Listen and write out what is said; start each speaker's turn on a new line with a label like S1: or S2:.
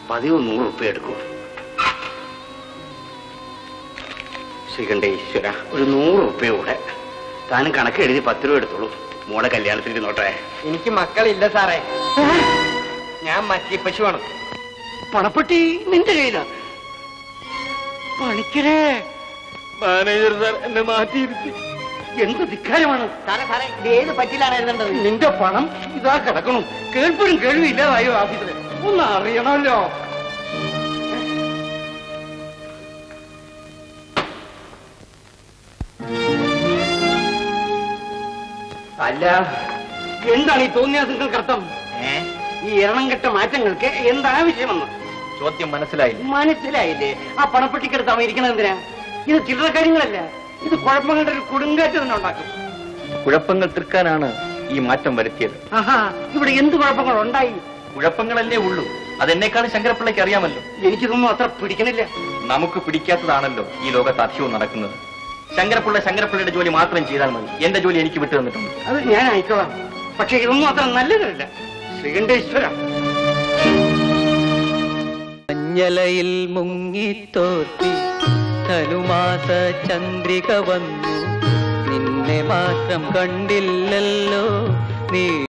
S1: പതിവ് 100 റുപ്യ എടുക്കൂ. ശ്രീകണ്ഠ ഈശ്വര, ഒരു 100 റുപ്യ കൂടെ. താനും കണക്ക് എഴുതി 10 രൂപ എടുത്തോളൂ. മോളെ കല്യാണത്തിന് നോട്ടെ.
S2: എനിക്ക് മക്കളില്ല സാറേ, ഞാൻ മറ്റേ പശുവാണ്.
S1: പണപ്പെട്ടി നിന്റെ കയ്യിലാണ്. പണിക്കരേ,
S2: മാനേജർ സാർ എന്നെ മാറ്റിയിരുത്തി.
S1: എന്ത് ധിക്കാരമാണ്
S2: സാറേ സാറേ, ഇത് ഏത് പറ്റിലാണ് എഴുതേണ്ടത്?
S1: നിന്റെ പണം ഇതാ കിടക്കണം. കേൾപ്പനും കേൾവിയില്ലാതായോ ഓഫീസിൽ? ഒന്ന് അറിയണമല്ലോ. അല്ല, എന്താണ് ഈ തോന്നിയാസങ്ങൾക്ക് അർത്ഥം? ഈ എണ്ണം കെട്ട മാറ്റങ്ങൾക്ക് എന്താവശ്യമെന്ന്
S2: ചോദ്യം മനസ്സിലായില്ല.
S1: മനസ്സിലായില്ലേ? ആ പണപ്പെട്ടിക്കെടുത്ത് അവൻ ഇരിക്കണത് എന്തിനാ? ഇത് ചില്ലറ കാര്യങ്ങളല്ല. ഇത് കുഴപ്പങ്ങളുടെ ഒരു കൊടുങ്കാറ്റ് തന്നെ ഉണ്ടാക്കും.
S2: കുഴപ്പങ്ങൾ തീർക്കാനാണ് ഈ മാറ്റം വരുത്തിയത്.
S1: ആഹാ, ഇവിടെ എന്ത് കുഴപ്പങ്ങൾ ഉണ്ടായി?
S2: കുഴപ്പങ്ങളല്ലേ ഉള്ളൂ. അതെന്നെക്കാളും ശങ്കരപ്പിള്ളയ്ക്ക് അറിയാമല്ലോ.
S1: എനിക്കിതൊന്നും അത്ര പിടിക്കണില്ല.
S2: നമുക്ക് പിടിക്കാത്തതാണല്ലോ ഈ ലോകത്ത് അധികവും നടക്കുന്നത്. ശങ്കരപ്പിള്ളയുടെ ജോലി മാത്രം ചെയ്താൽ മതി. എന്റെ ജോലി എനിക്ക് വിട്ടു തന്നിട്ടുണ്ട്.
S1: അത് ഞാൻ അയച്ചോളാം. പക്ഷെ ഇതൊന്നും അത്ര നല്ലതല്ല. ശ്രീകണ്ഠേശ്വര,
S3: മഞ്ഞലയിൽ മുങ്ങിത്തോർത്തി ധനുമാസ ചന്ദ്രിക വന്നു, നിന്നെ മാത്രം കണ്ടില്ലല്ലോ നീ.